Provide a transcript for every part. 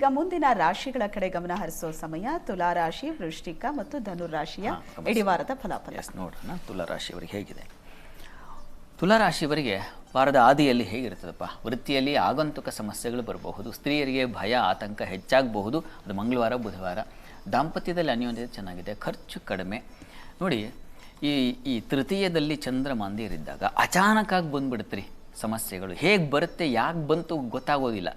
ಈಗ ಮುಂದಿನ ರಾಶಿಗಳ ಕಡೆ ಗಮನ ಹರಿಸೋ ಸಮಯ. ತುಲಾ ರಾಶಿ, ವೃಶ್ಚಿಕ ಮತ್ತು ಧನುರಾಶಿಯ ಇಡಿವಾರದ ಫಲಾಫಲ ನೋಡೋಣ. ತುಲಾ ರಾಶಿಯವರಿಗೆ ಹೇಗಿದೆ? ತುಲಾ ರಾಶಿಯವರಿಗೆ ವಾರದ ಆದಿಯಲ್ಲಿ ಹೇಗಿರ್ತದಪ್ಪ? ವೃತ್ತಿಯಲ್ಲಿ ಆಗಂತುಕ ಸಮಸ್ಯೆಗಳು ಬರಬಹುದು. ಸ್ತ್ರೀಯರಿಗೆ ಭಯ ಆತಂಕ ಹೆಚ್ಚಾಗಬಹುದು. ಅದು ಮಂಗಳವಾರ ಬುಧವಾರ. ದಾಂಪತ್ಯದಲ್ಲಿ ಅನ್ಯೋನ್ಯತೆ ಚೆನ್ನಾಗಿದೆ, ಖರ್ಚು ಕಡಿಮೆ. ನೋಡಿ, ಈ ತೃತೀಯದಲ್ಲಿ ಚಂದ್ರ ಮಾಂದಿಯರಿದ್ದಾಗ ಅಚಾನಕ್ಕಾಗಿ ಬಂದುಬಿಡುತ್ತೀರಿ ಸಮಸ್ಯೆಗಳು. ಹೇಗೆ ಬರುತ್ತೆ, ಯಾಕೆ ಬಂತು ಗೊತ್ತಾಗೋದಿಲ್ಲ.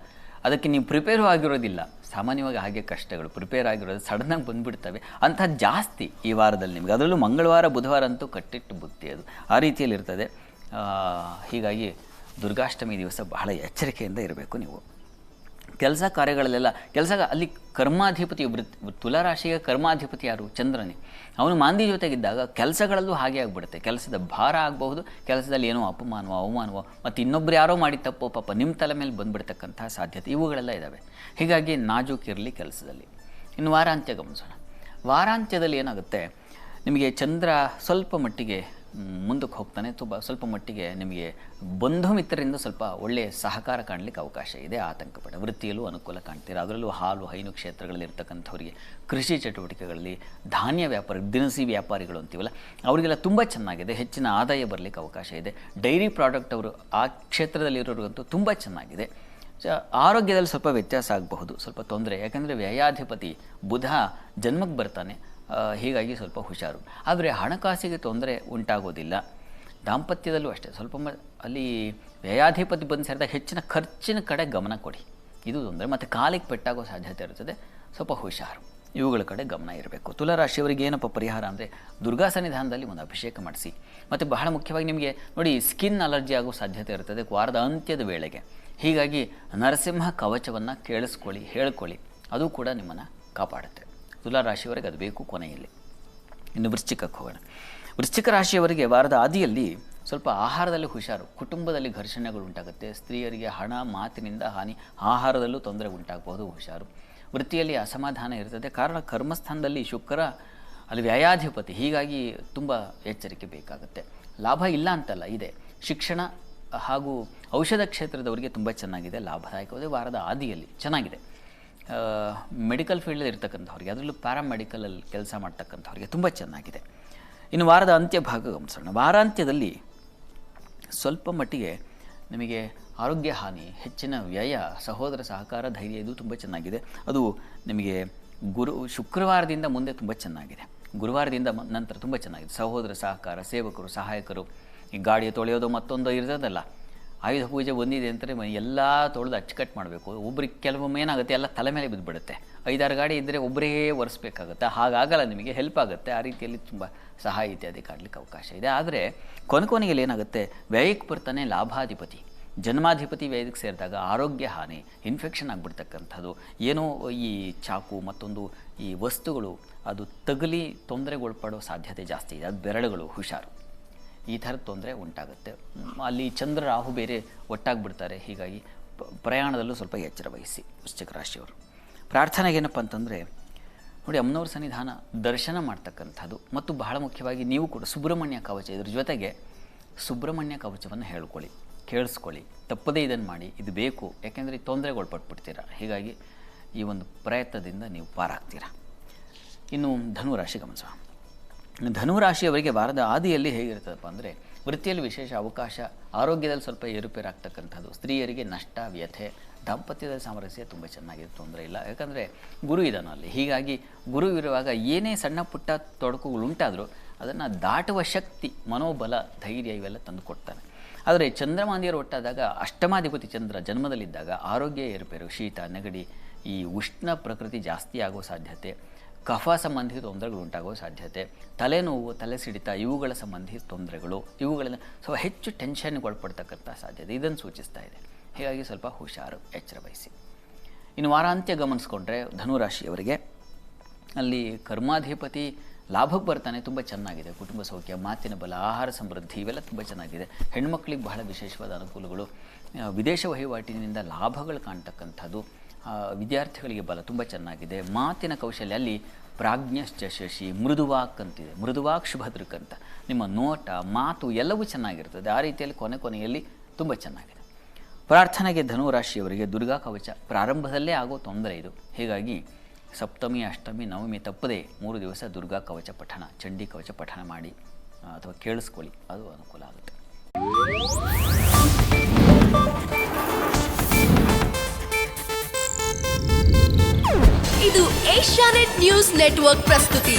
ಅದಕ್ಕೆ ನೀವು ಪ್ರಿಪೇರು ಆಗಿರೋದಿಲ್ಲ. ಸಾಮಾನ್ಯವಾಗಿ ಹಾಗೆ ಕಷ್ಟಗಳು ಪ್ರಿಪೇರ್ ಆಗಿರೋದು ಸಡನ್ನಾಗಿ ಬಂದುಬಿಡ್ತವೆ. ಅಂಥದ್ದು ಜಾಸ್ತಿ ಈ ವಾರದಲ್ಲಿ ನಿಮಗೆ. ಅದರಲ್ಲೂ ಮಂಗಳವಾರ ಬುಧವಾರ ಅಂತೂ ಕಟ್ಟಿಟ್ಟು ಬುತ್ತಿ ಅದು ಆ ರೀತಿಯಲ್ಲಿರ್ತದೆ. ಹೀಗಾಗಿ ದುರ್ಗಾಷ್ಟಮಿ ದಿವಸ ಬಹಳ ಎಚ್ಚರಿಕೆಯಿಂದ ಇರಬೇಕು ನೀವು. ಕೆಲಸ ಕಾರ್ಯಗಳಲ್ಲೆಲ್ಲ ಅಲ್ಲಿ ಕರ್ಮಾಧಿಪತಿ ತುಲಾರಾಶಿಗೆ ಕರ್ಮಾಧಿಪತಿ ಯಾರು? ಚಂದ್ರನೇ. ಅವನು ಮಾಂದಿ ಜೊತೆಗಿದ್ದಾಗ ಕೆಲಸಗಳಲ್ಲೂ ಹಾಗೆ ಆಗಿಬಿಡುತ್ತೆ. ಕೆಲಸದ ಭಾರ ಆಗಬಹುದು, ಕೆಲಸದಲ್ಲಿ ಏನೋ ಅಪಮಾನವೋ ಅವಮಾನವೋ ಮತ್ತು ಇನ್ನೊಬ್ರು ಯಾರೋ ಮಾಡಿ ತಪ್ಪೋ ಪಾಪ ನಿಮ್ಮ ತಲೆ ಮೇಲೆ ಬಂದುಬಿಡ್ತಕ್ಕಂಥ ಸಾಧ್ಯತೆ ಇವುಗಳೆಲ್ಲ ಇದ್ದಾವೆ. ಹೀಗಾಗಿ ನಾಜೂಕಿರಲಿ ಕೆಲಸದಲ್ಲಿ. ಇನ್ನು ವಾರಾಂತ್ಯ ಗಮನಿಸೋಣ. ವಾರಾಂತ್ಯದಲ್ಲಿ ಏನಾಗುತ್ತೆ, ನಿಮಗೆ ಚಂದ್ರ ಸ್ವಲ್ಪ ಮಟ್ಟಿಗೆ ಮುಂದಕ್ಕೆ ಹೋಗ್ತಾನೆ. ಸ್ವಲ್ಪ ಮಟ್ಟಿಗೆ ನಿಮಗೆ ಬಂಧು ಮಿತ್ರರಿಂದ ಸ್ವಲ್ಪ ಒಳ್ಳೆಯ ಸಹಕಾರ ಕಾಣಲಿಕ್ಕೆ ಅವಕಾಶ ಇದೆ. ಆತಂಕ ಪಡ. ವೃತ್ತಿಯಲ್ಲೂ ಅನುಕೂಲ ಕಾಣ್ತೀರ. ಅದರಲ್ಲೂ ಹಾಲು ಹೈನು ಕ್ಷೇತ್ರಗಳಲ್ಲಿ ಇರ್ತಕ್ಕಂಥವ್ರಿಗೆ, ಕೃಷಿ ಚಟುವಟಿಕೆಗಳಲ್ಲಿ, ಧಾನ್ಯ ವ್ಯಾಪಾರ, ದಿನಸಿ ವ್ಯಾಪಾರಿಗಳು ಅಂತೀವಲ್ಲ, ಅವರಿಗೆಲ್ಲ ತುಂಬ ಚೆನ್ನಾಗಿದೆ. ಹೆಚ್ಚಿನ ಆದಾಯ ಬರಲಿಕ್ಕೆ ಅವಕಾಶ ಇದೆ. ಡೈರಿ ಪ್ರಾಡಕ್ಟ್ ಅವರು ಆ ಕ್ಷೇತ್ರದಲ್ಲಿರೋರಿಗಂತೂ ತುಂಬ ಚೆನ್ನಾಗಿದೆ. ಆರೋಗ್ಯದಲ್ಲಿ ಸ್ವಲ್ಪ ವ್ಯತ್ಯಾಸ ಆಗಬಹುದು, ಸ್ವಲ್ಪ ತೊಂದರೆ. ಯಾಕಂದರೆ ವ್ಯಯಾಧಿಪತಿ ಬುಧ ಜನ್ಮಕ್ಕೆ ಬರ್ತಾನೆ. ಹೀಗಾಗಿ ಸ್ವಲ್ಪ ಹುಷಾರು. ಆದರೆ ಹಣಕಾಸಿಗೆ ತೊಂದರೆ ಉಂಟಾಗೋದಿಲ್ಲ. ದಾಂಪತ್ಯದಲ್ಲೂ ಅಷ್ಟೇ ಸ್ವಲ್ಪ ಅಲ್ಲಿ ವ್ಯಯಾಧಿಪತಿ ಬಂದು ಸೇರಿದಾಗ ಹೆಚ್ಚಿನ ಖರ್ಚಿನ ಕಡೆ ಗಮನ ಕೊಡಿ, ಇದು ತೊಂದರೆ. ಮತ್ತು ಕಾಲಿಗೆ ಪೆಟ್ಟಾಗೋ ಸಾಧ್ಯತೆ ಇರ್ತದೆ, ಸ್ವಲ್ಪ ಹುಷಾರು. ಇವುಗಳ ಕಡೆ ಗಮನ ಇರಬೇಕು. ತುಲಾರಾಶಿಯವರಿಗೆ ಏನಪ್ಪ ಪರಿಹಾರ ಅಂದರೆ, ದುರ್ಗಾ ಸನ್ನಿಧಾನದಲ್ಲಿ ಒಂದು ಅಭಿಷೇಕ ಮಾಡಿಸಿ. ಮತ್ತು ಬಹಳ ಮುಖ್ಯವಾಗಿ ನಿಮಗೆ ನೋಡಿ, ಸ್ಕಿನ್ ಅಲರ್ಜಿ ಆಗೋ ಸಾಧ್ಯತೆ ಇರ್ತದೆ ವಾರದ ಅಂತ್ಯದ ವೇಳೆಗೆ. ಹೀಗಾಗಿ ನರಸಿಂಹ ಕವಚವನ್ನು ಕೇಳಿಸ್ಕೊಳ್ಳಿ, ಹೇಳ್ಕೊಳ್ಳಿ, ಅದು ಕೂಡ ನಿಮ್ಮನ್ನು ಕಾಪಾಡುತ್ತೆ. ತುಲಾರಾಶಿಯವರಿಗೆ ಅದು ಬೇಕು ಕೊನೆಯಲ್ಲಿ. ಇನ್ನು ವೃಶ್ಚಿಕಕ್ಕೆ ಹೋಗೋಣ. ವೃಶ್ಚಿಕ ರಾಶಿಯವರಿಗೆ ವಾರದ ಆದಿಯಲ್ಲಿ ಸ್ವಲ್ಪ ಆಹಾರದಲ್ಲಿ ಹುಷಾರು. ಕುಟುಂಬದಲ್ಲಿ ಘರ್ಷಣೆಗಳು ಉಂಟಾಗುತ್ತೆ. ಸ್ತ್ರೀಯರಿಗೆ ಹಣ ಮಾತಿನಿಂದ ಹಾನಿ, ಆಹಾರದಲ್ಲೂ ತೊಂದರೆ ಉಂಟಾಗಬಹುದು, ಹುಷಾರು. ವೃತ್ತಿಯಲ್ಲಿ ಅಸಮಾಧಾನ ಇರ್ತದೆ. ಕಾರಣ ಕರ್ಮಸ್ಥಾನದಲ್ಲಿ ಶುಕ್ರ ಅಲ್ಲಿ ವ್ಯಯಾಧಿಪತಿ. ಹೀಗಾಗಿ ತುಂಬ ಎಚ್ಚರಿಕೆ ಬೇಕಾಗುತ್ತೆ. ಲಾಭ ಇಲ್ಲ ಅಂತಲ್ಲ, ಇದೆ. ಶಿಕ್ಷಣ ಹಾಗೂ ಔಷಧ ಕ್ಷೇತ್ರದವರಿಗೆ ತುಂಬ ಚೆನ್ನಾಗಿದೆ, ಲಾಭದಾಯಕವಾದ ವಾರದ ಆದಿಯಲ್ಲಿ ಚೆನ್ನಾಗಿದೆ. ಮೆಡಿಕಲ್ ಫೀಲ್ಡಲ್ಲಿ ಇರ್ತಕ್ಕಂಥವ್ರಿಗೆ, ಅದರಲ್ಲೂ ಪ್ಯಾರಾಮೆಡಿಕಲಲ್ಲಿ ಕೆಲಸ ಮಾಡ್ತಕ್ಕಂಥವ್ರಿಗೆ ತುಂಬ ಚೆನ್ನಾಗಿದೆ. ಇನ್ನು ವಾರದ ಅಂತ್ಯ ಭಾಗ ಗಮನಿಸೋಣ. ವಾರಾಂತ್ಯದಲ್ಲಿ ಸ್ವಲ್ಪ ಮಟ್ಟಿಗೆ ನಿಮಗೆ ಆರೋಗ್ಯ ಹಾನಿ, ಹೆಚ್ಚಿನ ವ್ಯಯ, ಸಹೋದರ ಸಹಕಾರ, ಧೈರ್ಯ ಇದು ತುಂಬ ಚೆನ್ನಾಗಿದೆ. ಅದು ನಿಮಗೆ ಶುಕ್ರವಾರದಿಂದ ಮುಂದೆ ತುಂಬ ಚೆನ್ನಾಗಿದೆ. ಗುರುವಾರದಿಂದ ನಂತರ ತುಂಬ ಚೆನ್ನಾಗಿದೆ. ಸಹೋದರ ಸಹಕಾರ, ಸೇವಕರು, ಸಹಾಯಕರು, ಈ ಗಾಡಿಯ ತೊಳೆಯೋದು ಮತ್ತೊಂದು ಇರ್ತದಲ್ಲ, ಆಯುಧ ಪೂಜೆ ಬಂದಿದೆ ಅಂತಾರೆ ಎಲ್ಲ ತೊಳೆದು ಅಚ್ಚುಕಟ್ಟು ಮಾಡಬೇಕು. ಒಬ್ರಿಗೆ ಕೆಲವೊಮ್ಮೆ ಏನಾಗುತ್ತೆ, ಎಲ್ಲ ತಲೆ ಮೇಲೆ ಬಿದ್ದುಬಿಡುತ್ತೆ. 5-6 ಗಾಡಿ ಇದ್ದರೆ ಒಬ್ಬರೇ ಒರೆಸ್ಬೇಕಾಗುತ್ತೆ. ಹಾಗಾಗಲ್ಲ, ನಿಮಗೆ ಹೆಲ್ಪ್ ಆಗುತ್ತೆ. ಆ ರೀತಿಯಲ್ಲಿ ತುಂಬ ಸಹಾಯ ಇತ್ಯಾದಿ ಕಾಡಲಿಕ್ಕೆ ಅವಕಾಶ ಇದೆ. ಆದರೆ ಕೊನೆಯಲ್ಲಿ ಏನಾಗುತ್ತೆ, ವ್ಯಯಕ್ಕೆ ಬರ್ತಾನೆ ಲಾಭಾಧಿಪತಿ. ಜನ್ಮಾಧಿಪತಿ ವ್ಯಯಕ್ಕೆ ಸೇರಿದಾಗ ಆರೋಗ್ಯ ಹಾನಿ, ಇನ್ಫೆಕ್ಷನ್ ಆಗಿಬಿಡ್ತಕ್ಕಂಥದ್ದು, ಏನೋ ಈ ಚಾಕು ಮತ್ತೊಂದು ಈ ವಸ್ತುಗಳು ಅದು ತಗಲಿ ತೊಂದರೆಗೊಳಪಡೋ ಸಾಧ್ಯತೆ ಜಾಸ್ತಿ ಇದೆ. ಅದು ಬೆರಳುಗಳು, ಹುಷಾರು. ಈ ಥರದ ತೊಂದರೆ ಉಂಟಾಗುತ್ತೆ. ಅಲ್ಲಿ ಚಂದ್ರ ರಾಹು ಬೇರೆ ಒಟ್ಟಾಗಿಬಿಡ್ತಾರೆ. ಹೀಗಾಗಿ ಪ್ರಯಾಣದಲ್ಲೂ ಸ್ವಲ್ಪ ಎಚ್ಚರ ವಹಿಸಿ ವೃಶ್ಚಿಕ ರಾಶಿಯವರು. ಪ್ರಾರ್ಥನೆಗೆ ಏನಪ್ಪ ಅಂತಂದರೆ ನೋಡಿ, ಅಮ್ಮನವ್ರ ಸನ್ನಿಧಾನ ದರ್ಶನ ಮಾಡ್ತಕ್ಕಂಥದ್ದು. ಮತ್ತು ಬಹಳ ಮುಖ್ಯವಾಗಿ ನೀವು ಕೂಡ ಸುಬ್ರಹ್ಮಣ್ಯ ಕವಚ, ಇದ್ರ ಜೊತೆಗೆ ಸುಬ್ರಹ್ಮಣ್ಯ ಕವಚವನ್ನು ಹೇಳ್ಕೊಳ್ಳಿ, ಕೇಳಿಸ್ಕೊಳ್ಳಿ, ತಪ್ಪದೇ ಇದನ್ನು ಮಾಡಿ. ಇದು ಬೇಕು, ಯಾಕೆಂದರೆ ತೊಂದರೆಗೊಳಪಟ್ಬಿಡ್ತೀರ. ಹೀಗಾಗಿ ಈ ಒಂದು ಪ್ರಯತ್ನದಿಂದ ನೀವು ಪಾರಾಗ್ತೀರ. ಇನ್ನು ಧನುರಾಶಿ ಗಮನಿಸೋಣ. ಧನುರಾಶಿಯವರಿಗೆ ವಾರದ ಆದಿಯಲ್ಲಿ ಹೇಗಿರ್ತದಪ್ಪ ಅಂದರೆ, ವೃತ್ತಿಯಲ್ಲಿ ವಿಶೇಷ ಅವಕಾಶ, ಆರೋಗ್ಯದಲ್ಲಿ ಸ್ವಲ್ಪ ಏರುಪೇರಾಗ್ತಕ್ಕಂಥದ್ದು, ಸ್ತ್ರೀಯರಿಗೆ ನಷ್ಟ, ವ್ಯಥೆ, ದಾಂಪತ್ಯದ ಸಾಮರಸ್ಯ ತುಂಬ ಚೆನ್ನಾಗಿದೆ, ತೊಂದರೆ ಇಲ್ಲ. ಯಾಕಂದರೆ ಗುರು ಇದ್ದಾನೆ ಅಲ್ಲಿ. ಹೀಗಾಗಿ ಗುರು ಇರುವಾಗ ಏನೇ ಸಣ್ಣ ಪುಟ್ಟ ತೊಡಕುಗಳುಂಟಾದರೂ ಅದನ್ನು ದಾಟುವ ಶಕ್ತಿ, ಮನೋಬಲ, ಧೈರ್ಯ ಇವೆಲ್ಲ ತಂದು ಕೊಡ್ತಾನೆ. ಆದರೆ ಚಂದ್ರಮಾಂದಿಯರು ಒಟ್ಟಾದಾಗ ಅಷ್ಟಮಾಧಿಪತಿ ಚಂದ್ರ ಜನ್ಮದಲ್ಲಿದ್ದಾಗ ಆರೋಗ್ಯ ಏರುಪೇರು, ಶೀತ, ನೆಗಡಿ, ಈ ಉಷ್ಣ ಪ್ರಕೃತಿ ಜಾಸ್ತಿ ಆಗೋ ಸಾಧ್ಯತೆ, ಕಫ ಸಂಬಂಧಿತ ತೊಂದರೆಗಳು ಉಂಟಾಗುವ ಸಾಧ್ಯತೆ, ತಲೆನೋವು, ತಲೆ ಸಿಡಿತ ಇವುಗಳ ಸಂಬಂಧಿತ ತೊಂದರೆಗಳು, ಇವುಗಳನ್ನು ಸ್ವಲ್ಪ ಹೆಚ್ಚು ಟೆನ್ಷನ್ಗೆ ಒಳಪಡ್ತಕ್ಕಂಥ ಸಾಧ್ಯತೆ ಇದನ್ನು ಸೂಚಿಸ್ತಾ ಇದೆ. ಹೀಗಾಗಿ ಸ್ವಲ್ಪ ಹುಷಾರು, ಎಚ್ಚರ ವಹಿಸಿ. ಇನ್ನು ವಾರಾಂತ್ಯ ಗಮನಿಸ್ಕೊಂಡ್ರೆ ಧನುರಾಶಿಯವರಿಗೆ ಅಲ್ಲಿ ಕರ್ಮಾಧಿಪತಿ ಲಾಭಕ್ಕೆ ಬರ್ತಾನೆ, ತುಂಬ ಚೆನ್ನಾಗಿದೆ. ಕುಟುಂಬ ಸೌಖ್ಯ, ಮಾತಿನ ಬಲ, ಆಹಾರ ಸಮೃದ್ಧಿ ಇವೆಲ್ಲ ತುಂಬ ಚೆನ್ನಾಗಿದೆ. ಹೆಣ್ಮಕ್ಳಿಗೆ ಬಹಳ ವಿಶೇಷವಾದ ಅನುಕೂಲಗಳು, ವಿದೇಶ ವಹಿವಾಟಿನಿಂದ ಲಾಭಗಳು ಕಾಣ್ತಕ್ಕಂಥದ್ದು, ವಿದ್ಯಾರ್ಥಿಗಳಿಗೆ ಬಲ ತುಂಬ ಚೆನ್ನಾಗಿದೆ. ಮಾತಿನ ಕೌಶಲ್ಯ ಅಲ್ಲಿ ಪ್ರಾಜ್ಞಶ್ಚ ಶಶಿ, ಮೃದುವಾಕ್ ಅಂತಿದೆ, ಮೃದುವಾಕ್ ಶುಭದೃಕ್ ಅಂತ. ನಿಮ್ಮ ನೋಟ, ಮಾತು ಎಲ್ಲವೂ ಚೆನ್ನಾಗಿರ್ತದೆ. ಆ ರೀತಿಯಲ್ಲಿ ಕೊನೆಯಲ್ಲಿ ತುಂಬ ಚೆನ್ನಾಗಿದೆ. ಪ್ರಾರ್ಥನೆಗೆ ಧನುರಾಶಿಯವರಿಗೆ ದುರ್ಗಾ ಕವಚ ಪ್ರಾರಂಭದಲ್ಲೇ ಆಗೋ ತೊಂದರೆ ಇದು. ಹೀಗಾಗಿ ಸಪ್ತಮಿ, ಅಷ್ಟಮಿ, ನವಮಿ ತಪ್ಪದೆ 3 ದಿವಸ ದುರ್ಗಾ ಕವಚ ಪಠಣ, ಚಂಡಿ ಕವಚ ಪಠಣ ಮಾಡಿ ಅಥವಾ ಕೇಳಿಸ್ಕೊಳ್ಳಿ, ಅದು ಅನುಕೂಲ ಆಗುತ್ತೆ. ಇದು ಏಷ್ಯಾನೆಟ್ ನ್ಯೂಸ್ ನೆಟ್ವರ್ಕ್ ಪ್ರಸ್ತುತಿ.